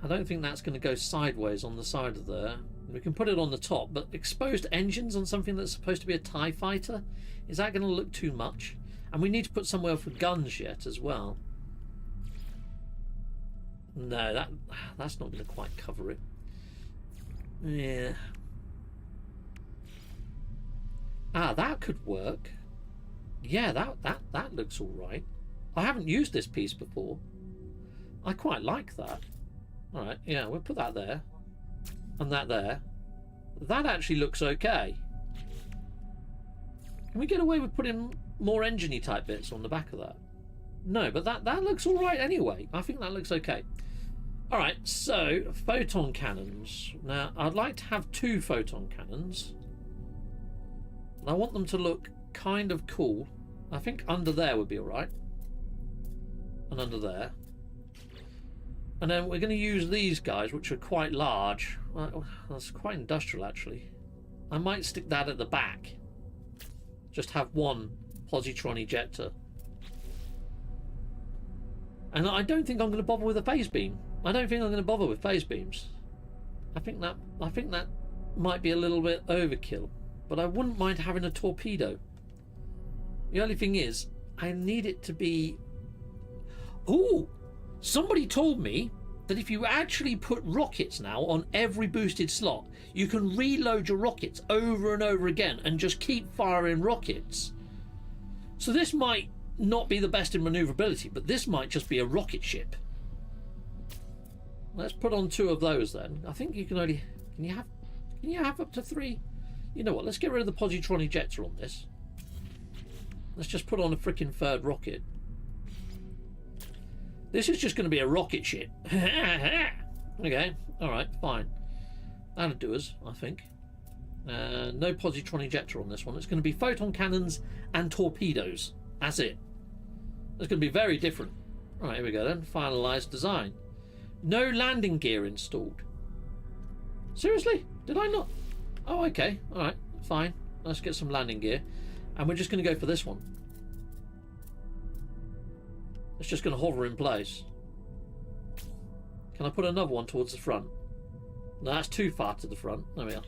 I don't think that's going to go sideways on the side of there. We can put it on the top, but exposed engines on something that's supposed to be a TIE fighter, is that going to look too much? And we need to put somewhere for guns yet as well. No, that's not going to quite cover it. Yeah. Ah, that could work. Yeah, that looks all right. I haven't used this piece before. I quite like that. All right, yeah, we'll put that there. And that there. That actually looks okay. Can we get away with putting more engine-y type bits on the back of that? No, but that looks all right anyway. I think that looks okay. All right, so photon cannons. Now, I'd like to have 2 photon cannons. And I want them to look kind of cool. I think under there would be all right. And under there. And then we're going to use these guys, which are quite large. That's quite industrial, actually. I might stick that at the back. Just have one positron ejector. And I don't think I'm going to bother with a phase beam. I don't think I'm going to bother with phase beams. I think that might be a little bit overkill. But I wouldn't mind having a torpedo. The only thing is, I need it to be... Ooh! Somebody told me that if you actually put rockets now on every boosted slot, you can reload your rockets over and over again and just keep firing rockets. So this might not be the best in maneuverability, but this might just be a rocket ship. Let's put on 2 of those then. I think you can only... Can you have up to 3? You know what? Let's get rid of the positron ejector on this. Let's just put on a freaking 3rd rocket. This is just going to be a rocket ship. Okay, alright, fine. That'll do us, I think. No positron ejector on this one. It's going to be photon cannons and torpedoes. That's it. It's going to be very different. Alright, here we go then. Finalize design. No landing gear installed. Seriously? Did I not? Oh, okay. Alright, fine. Let's get some landing gear. And we're just going to go for this one. It's just going to hover in place. Can I put another one towards the front? No, that's too far to the front. There we are.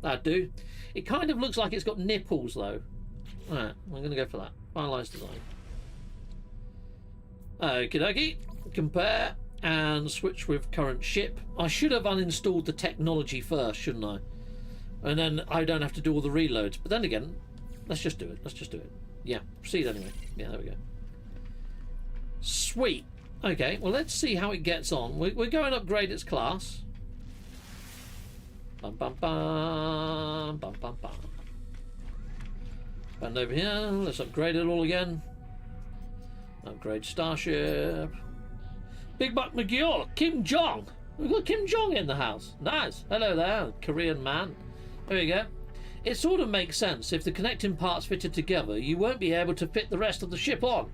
That'd do. It kind of looks like it's got nipples, though. Alright, I'm going to go for that. Finalize design. Okie dokie. Compare and switch with current ship. I should have uninstalled the technology first, shouldn't I? And then I don't have to do all the reloads. But then again, let's just do it. Let's just do it. Yeah, proceed anyway. Yeah, there we go. Sweet. Okay, well, let's see how it gets on. We're going to upgrade its class. Bum, bum, bum, bum, bum, bum. Bend over here. Let's upgrade it all again. Upgrade Starship. Big Buck McGill. Kim Jong. We've got Kim Jong in the house. Nice. Hello there, Korean man. There we go. It sort of makes sense. If the connecting parts fitted together, you won't be able to fit the rest of the ship on.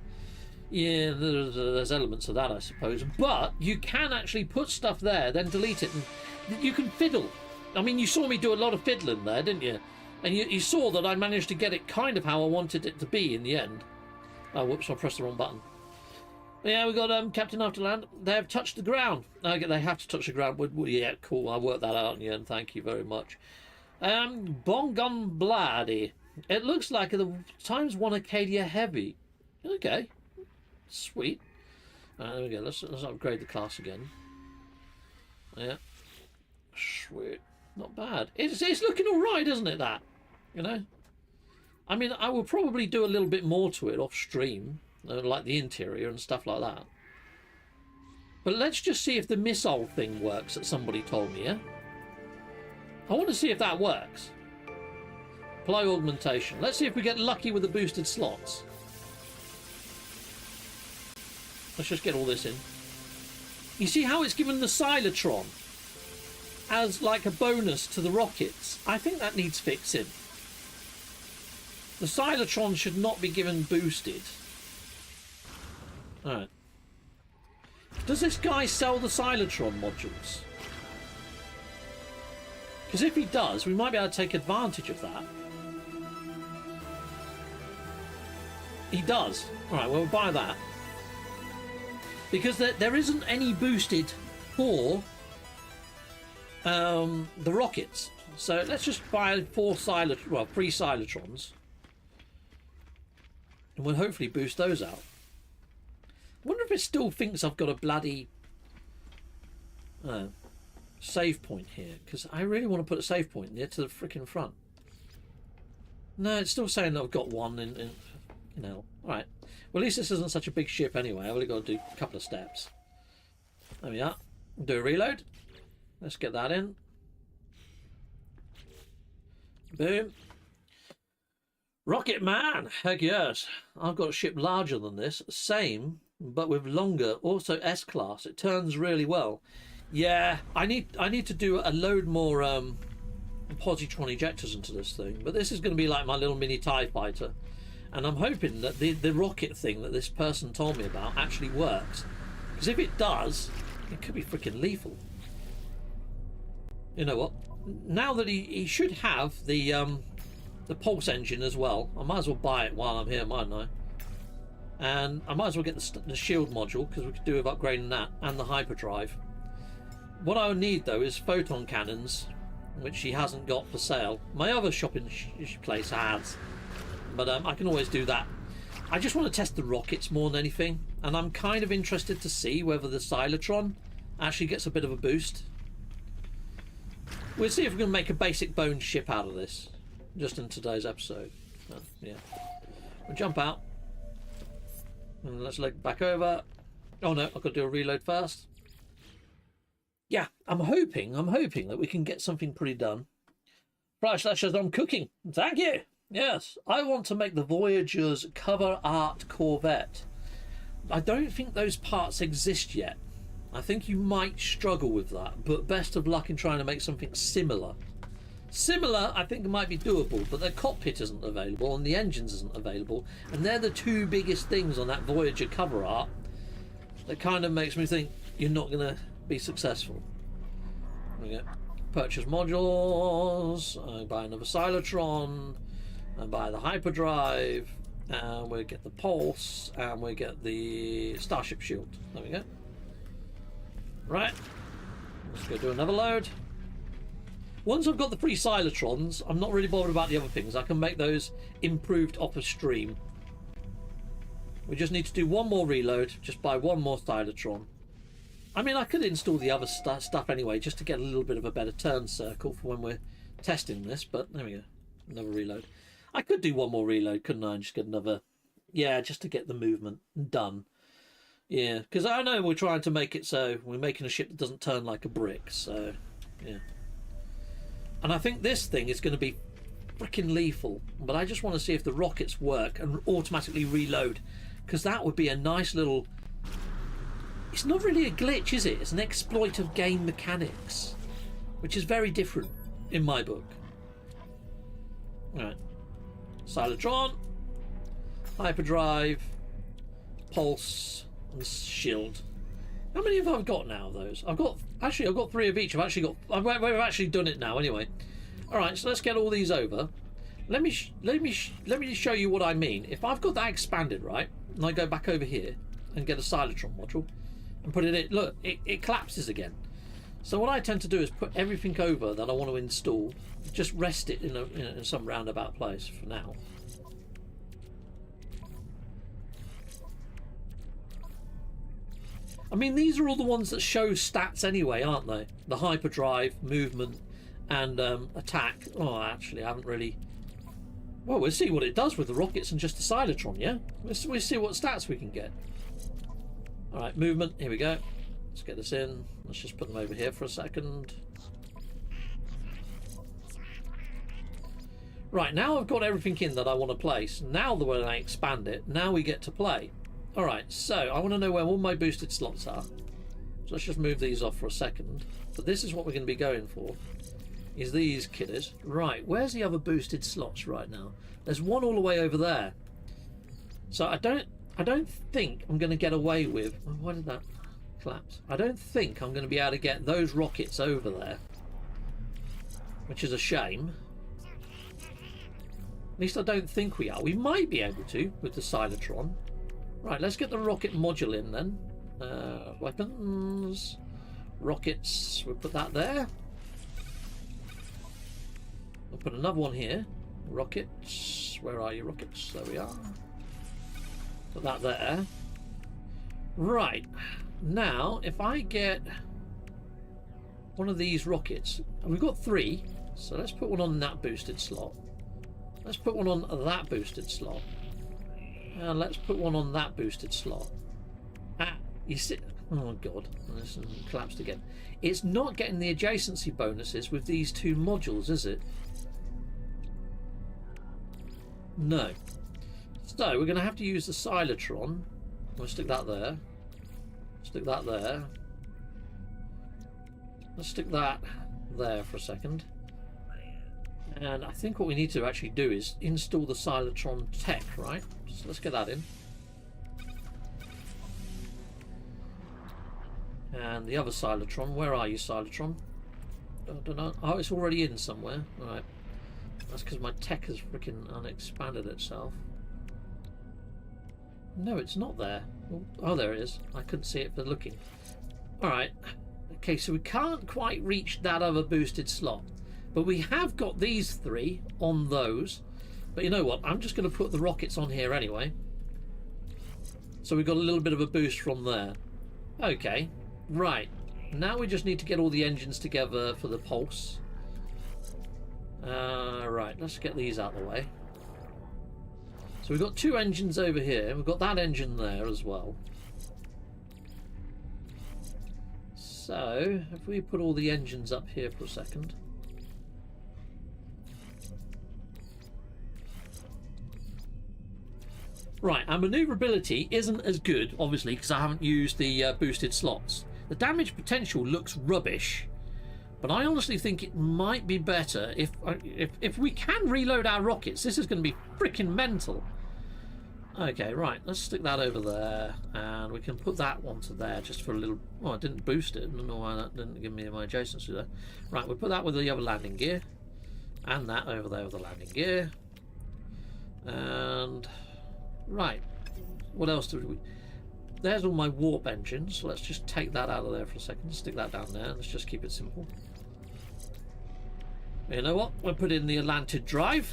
Yeah, there's elements of that, I suppose. But you can actually put stuff there, then delete it, and you can fiddle. I mean, you saw me do a lot of fiddling there, didn't you? And you saw that I managed to get it kind of how I wanted it to be in the end. Oh, whoops, I pressed the wrong button. Yeah, we got Captain Afterland. They have touched the ground. Okay, they have to touch the ground. Yeah, cool. I worked that out in the end. Thank you very much. Bongon Blady. It looks like the times 1 Acadia heavy. Okay, sweet. There we go. Let's upgrade the class again. Yeah, sweet. Not bad. It's looking all right, isn't it? That, you know. I mean, I will probably do a little bit more to it off stream, like the interior and stuff like that. But let's just see if the missile thing works that somebody told me. Yeah. I want to see if that works. Apply augmentation. Let's see if we get lucky with the boosted slots. Let's just get all this in. You see how it's given the Silatron as like a bonus to the rockets? I think that needs fixing. The Silatron should not be given boosted. Alright. Does this guy sell the Silatron modules? Because if he does, we might be able to take advantage of that. He does. Alright, well, we'll buy that. Because there isn't any boosted for the rockets. So let's just buy 3 Silatrons. And we'll hopefully boost those out. I wonder if it still thinks I've got a bloody save point here. Because I really want to put a save point near to the freaking front. No, it's still saying that I've got one in you know. Alright. Well, at least this isn't such a big ship anyway. I've only got to do a couple of steps. There we are. Do a reload. Let's get that in. Boom. Rocket Man! Heck yes. I've got a ship larger than this. Same, but with longer. Also S-Class. It turns really well. Yeah, I need to do a load more positron ejectors into this thing. But this is going to be like my little mini TIE fighter. And I'm hoping that the rocket thing that this person told me about actually works. Because if it does, it could be freaking lethal. You know what? Now that he should have the pulse engine as well, I might as well buy it while I'm here, mightn't I? And I might as well get the shield module, because we could do with upgrading that, and the hyperdrive. What I would need, though, is photon cannons, which he hasn't got for sale. My other shopping place has. But I can always do that. I just want to test the rockets more than anything. And I'm kind of interested to see whether the Silatron actually gets a bit of a boost. We'll see if we can make a basic bone ship out of this. Just in today's episode. Yeah. We'll jump out. And let's leg back over. Oh no, I've got to do a reload first. Yeah, I'm hoping that we can get something pretty done. Right, that's just I'm cooking. Thank you. Yes, I want to make the Voyager's cover art Corvette. I don't think those parts exist yet. I think you might struggle with that, but best of luck in trying to make something similar. Similar, I think it might be doable, but the cockpit isn't available and the engines isn't available, and they're the 2 biggest things on that Voyager cover art that kind of makes me think you're not going to be successful. There we go. Purchase modules, I buy another Silatron, and buy the hyperdrive, and we get the pulse, and we get the starship shield. There we go. Right, let's go do another load. Once I've got the 3 Silatrons, I'm not really bothered about the other things. I can make those improved off a stream. We just need to do one more reload, just buy one more Silatron. I mean, I could install the other stuff anyway, just to get a little bit of a better turn circle for when we're testing this, but there we go. Another reload. I could do one more reload, couldn't I? And just get another... Yeah, just to get the movement done. Yeah, because I know we're trying to make it so we're making a ship that doesn't turn like a brick, so... Yeah. And I think this thing is going to be freaking lethal, but I just want to see if the rockets work and automatically reload, because that would be a nice little... It's not really a glitch, is it? It's an exploit of game mechanics, which is very different in my book. Alright. Silatron, hyperdrive, pulse, and shield. How many have I got now of those? I've got 3 of each. We've actually done it now anyway. Alright, so let's get all these over. Let me show you what I mean. If I've got that expanded, right, and I go back over here, and get a Cyclotron module and put it in. Look, it collapses again. So what I tend to do is put everything over that I want to install, just rest it in some roundabout place for now. I mean, these are all the ones that show stats anyway, aren't they? The hyperdrive, movement, and attack. Oh, actually, I haven't really... Well, we'll see what it does with the rockets and just the Cyclotron, yeah? We'll see what stats we can get. Alright, movement, here we go. Let's get this in. Let's just put them over here for a second. Right, now I've got everything in that I want to place. Now that when I expand it, now we get to play. Alright, so I want to know where all my boosted slots are. So let's just move these off for a second. But this is what we're going to be going for. Is these kiddies. Right, where's the other boosted slots right now? There's one all the way over there. So I don't think I'm going to get away with... Why did that collapse? I don't think I'm going to be able to get those rockets over there. Which is a shame. At least I don't think we are. We might be able to with the Cyclotron. Right, let's get the rocket module in then. Weapons. Rockets. We'll put that there. We'll put another one here. Rockets. Where are you, rockets? There we are. Put that there. Right. Now, if I get one of these rockets, and we've got 3, so let's put one on that boosted slot. Let's put one on that boosted slot. And let's put one on that boosted slot. Ah, you see... Oh, God. This collapsed again. It's not getting the adjacency bonuses with these 2 modules, is it? No. So, we're going to have to use the Cyclotron. We'll stick that there. Stick that there. Let's stick that there for a second. And I think what we need to actually do is install the Cyclotron tech, right? So let's get that in. And the other Cyclotron, where are you, Cyclotron? I don't know. Oh, it's already in somewhere. Alright. That's because my tech has freaking unexpanded itself. No, it's not there. Oh, there it is. I couldn't see it for looking. Alright. Okay, so we can't quite reach that other boosted slot. But we have got these 3 on those. But you know what? I'm just going to put the rockets on here anyway. So we've got a little bit of a boost from there. Okay. Right. Now we just need to get all the engines together for the pulse. Right. Let's get these out of the way. So we've got 2 engines over here. We've got that engine there as well. So if we put all the engines up here for a second. Right, our manoeuvrability isn't as good, obviously, because I haven't used the boosted slots. The damage potential looks rubbish, but I honestly think it might be better if we can reload our rockets. This is going to be freaking mental. Okay, right, let's stick that over there, and we can put that one to there just for a little... Oh, I didn't boost it. I don't know why that didn't give me my adjacency there. Right, we'll put that with the other landing gear, and that over there with the landing gear, and... Right, what else do we... There's all my warp engines, so let's just take that out of there for a second, stick that down there, let's just keep it simple. You know what, we'll put in the Atlantid drive.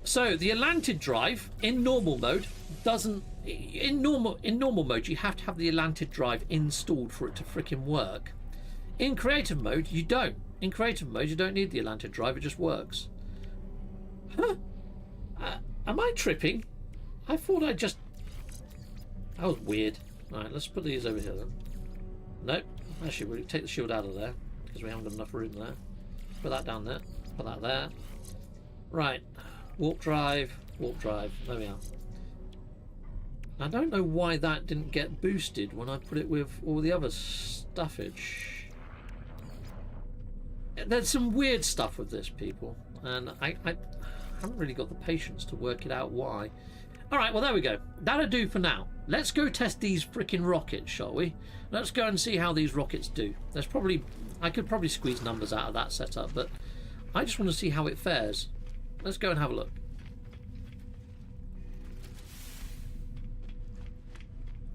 So, the Atlantid drive, in normal mode, doesn't... In normal mode, you have to have the Atlantid drive installed for it to frickin' work. In creative mode, you don't. In creative mode, you don't need the Atlantid drive, it just works. Huh? Am I tripping? I thought I just... That was weird. Alright, let's put these over here then. Nope. Actually, we'll take the shield out of there, because we haven't got enough room there. Put that down there. Put that there. Right. Warp drive. Warp drive. There we are. I don't know why that didn't get boosted when I put it with all the other stuffage. There's some weird stuff with this, people. And I haven't really got the patience to work it out why. Alright, well there we go. That'll do for now. Let's go test these freaking rockets, shall we? Let's go and see how these rockets do. There's probably... I could probably squeeze numbers out of that setup, but I just want to see how it fares. Let's go and have a look.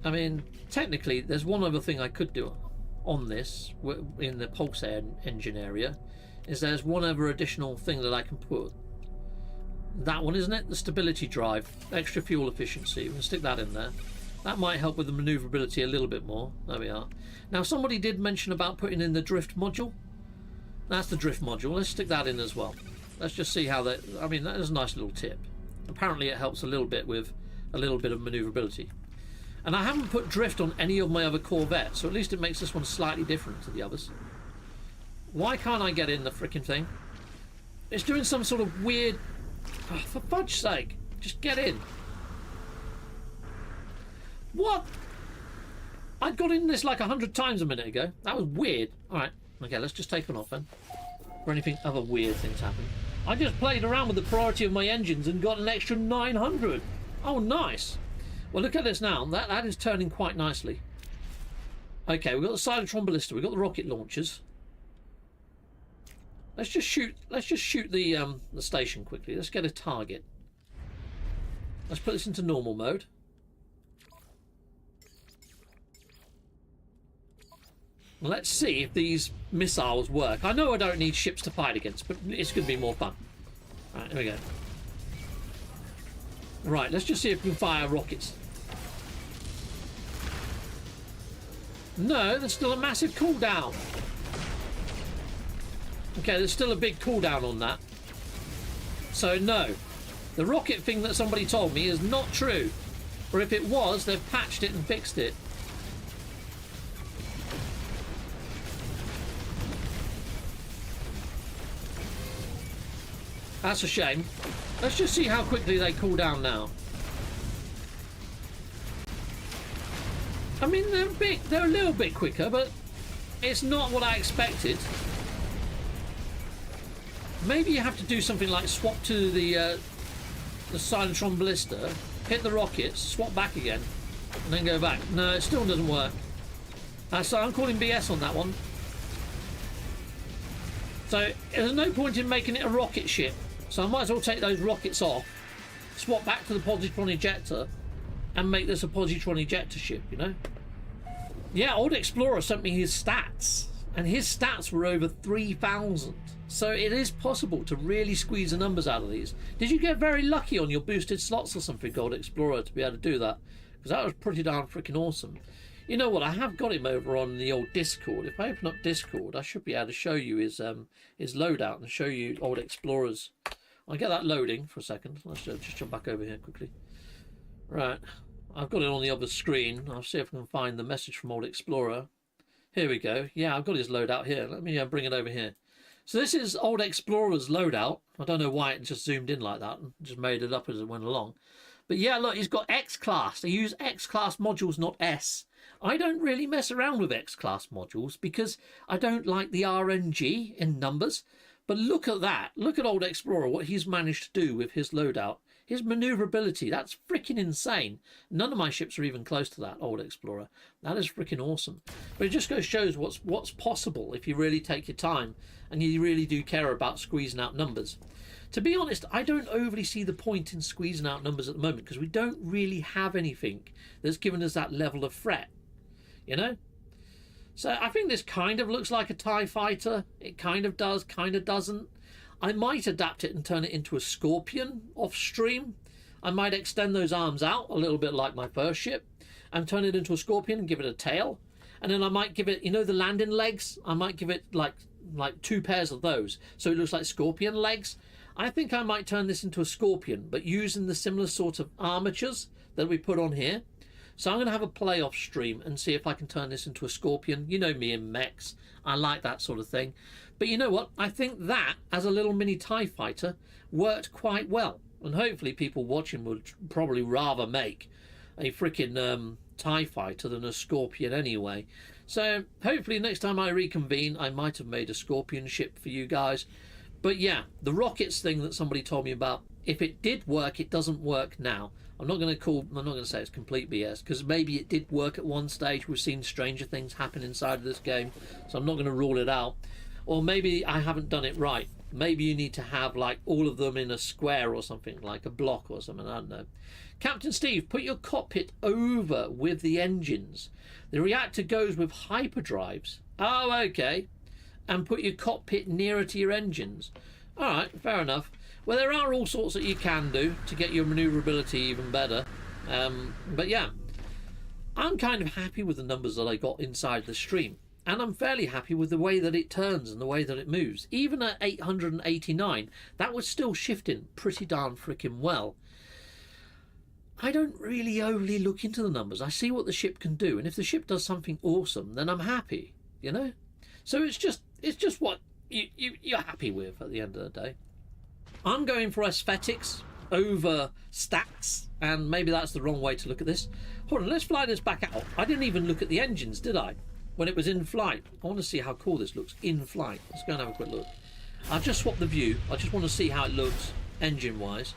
I mean, technically, there's one other thing I could do on this, in the pulse engine area, is there's one other additional thing that I can put. That one, isn't it? The stability drive, extra fuel efficiency. We can stick that in there. That might help with the maneuverability a little bit more. There we are. Now, somebody did mention about putting in the drift module. That's the drift module. Let's stick that in as well. Let's just see how that... I mean, that is a nice little tip. Apparently, it helps a little bit with a little bit of maneuverability. And I haven't put drift on any of my other Corvettes, so at least it makes this one slightly different to the others. Why can't I get in the frickin' thing? It's doing some sort of weird... Oh, for fudge's sake, just get in. What? I got in this like 100 times a minute ago. That was weird. Alright, okay, let's just take one off then. Or anything other weird things happen. I just played around with the priority of my engines and got an extra 900. Oh, nice. Well, look at this now. That is turning quite nicely. Okay, we've got the Cyclotron ballista. We've got the rocket launchers. Let's just shoot the station quickly. Let's get a target. Let's put this into normal mode. Let's see if these missiles work. I know I don't need ships to fight against, but it's going to be more fun. Right, here we go. Right, let's just see if we can fire rockets. No, there's still a massive cooldown. Okay, there's still a big cooldown on that. So no, the rocket thing that somebody told me is not true. Or if it was, they've patched it and fixed it. That's a shame. Let's just see how quickly they cool down now. I mean, they're a little bit quicker, but it's not what I expected. Maybe you have to do something like swap to the Cyclotron ballista, hit the rockets, swap back again, and then go back. No, it still doesn't work. So I'm calling BS on that one. So there's no point in making it a rocket ship. So I might as well take those rockets off, swap back to the positron ejector, and make this a positron ejector ship, you know? Yeah, Old Explorer sent me his stats, and his stats were over 3,000. So it is possible to really squeeze the numbers out of these. Did you get very lucky on your boosted slots or something, Old Explorer, to be able to do that? Because that was pretty darn freaking awesome. You know what? I have got him over on the old Discord. If I open up Discord, I should be able to show you his loadout and show you Old Explorer's. I'll get that loading for a second. Let's just jump back over here quickly. Right. I've got it on the other screen. I'll see if I can find the message from Old Explorer. Here we go. Yeah, I've got his loadout here. Let me bring it over here. So this is Old Explorer's loadout. I don't know why it just zoomed in like that. Just made it up as it went along. But yeah, look, he's got X-Class. They use X-Class modules, not S. I don't really mess around with X-Class modules because I don't like the RNG in numbers. But look at that. Look at Old Explorer, what he's managed to do with his loadout. His maneuverability, that's freaking insane. None of my ships are even close to that, Old Explorer. That is freaking awesome. But it just goes shows what's possible if you really take your time and you really do care about squeezing out numbers. To be honest, I don't overly see the point in squeezing out numbers at the moment because we don't really have anything that's given us that level of threat, you know? So I think this kind of looks like a TIE fighter. It kind of does, kind of doesn't. I might adapt it and turn it into a Scorpion off stream. I might extend those arms out a little bit like my first ship and turn it into a Scorpion and give it a tail. And then I might give it, you know, the landing legs? I might give it like 2 pairs of those so it looks like Scorpion legs. I think I might turn this into a Scorpion, but using the similar sort of armatures that we put on here. So I'm going to have a play off stream and see if I can turn this into a Scorpion. You know me and mechs. I like that sort of thing. But you know what? I think that, as a little mini TIE fighter, worked quite well. And hopefully people watching would probably rather make a freaking TIE fighter than a Scorpion anyway. So hopefully next time I reconvene, I might have made a Scorpion ship for you guys. But yeah, the rockets thing that somebody told me about, if it did work, it doesn't work now. I'm not going to say it's complete BS, because maybe it did work at one stage. We've seen stranger things happen inside of this game, so I'm not going to rule it out. Or maybe I haven't done it right. Maybe you need to have like all of them in a square or something, like a block or something, I don't know. Captain Steve, put your cockpit over with the engines. The reactor goes with hyperdrives. Oh, okay. And put your cockpit nearer to your engines. All right, fair enough. Well, there are all sorts that you can do to get your maneuverability even better. But yeah, I'm kind of happy with the numbers that I got inside the stream. And I'm fairly happy with the way that it turns and the way that it moves. Even at 889, that was still shifting pretty darn freaking well. I don't really overly look into the numbers. I see what the ship can do, and if the ship does something awesome, then I'm happy, you know? So it's just what you're happy with at the end of the day. I'm going for aesthetics over stats, and maybe that's the wrong way to look at this. Hold on, let's fly this back out. I didn't even look at the engines, did I? When it was in flight. I want to see how cool this looks in flight. Let's go and have a quick look. I've just swapped the view. I just want to see how it looks engine wise.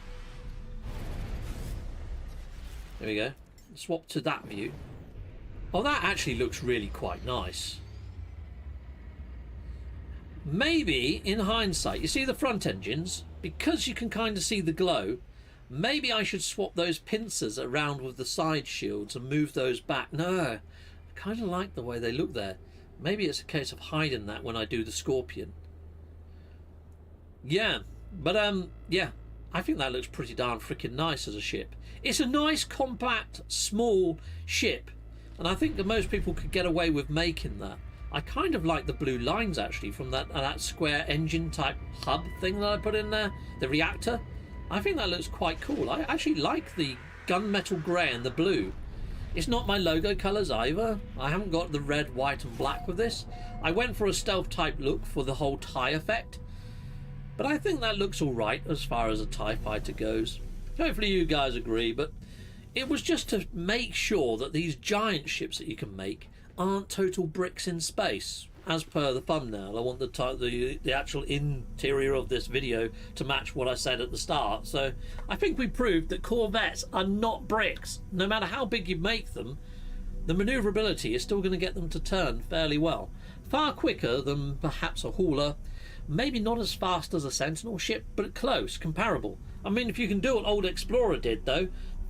There we go. Swap to that view. Oh, that actually looks really quite nice. Maybe in hindsight, you see the front engines, because you can kind of see the glow, maybe I should swap those pincers around with the side shields and move those back. No, I kind of like the way they look there. Maybe it's a case of hiding that when I do the Scorpion. Yeah, but yeah, I think that looks pretty darn freaking nice as a ship. It's a nice, compact, small ship, and I think that most people could get away with making that. I kind of like the blue lines actually from that square engine type hub thing that I put in there, the reactor. I think that looks quite cool. I actually like the gunmetal grey and the blue. It's not my logo colours either. I haven't got the red, white and black with this. I went for a stealth type look for the whole TIE effect, but I think that looks alright as far as a TIE fighter goes. Hopefully you guys agree, but it was just to make sure that these giant ships that you can make aren't total bricks in space. As per the thumbnail, I want the actual interior of this video to match what I said at the start. So I think we proved that Corvettes are not bricks. No matter how big you make them, the manoeuvrability is still going to get them to turn fairly well. Far quicker than perhaps a hauler. Maybe not as fast as a Sentinel ship, but close, comparable. I mean, if you can do what Old Explorer did, though,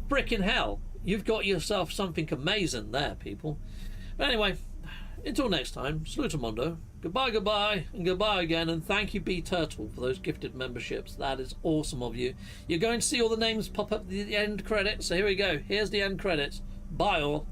frickin' hell, you've got yourself something amazing there, people. But anyway, until next time, salutamondo, goodbye, goodbye, and goodbye again, and thank you, B Turtle, for those gifted memberships. That is awesome of you. You're going to see all the names pop up at the end credits, so here we go. Here's the end credits. Bye all.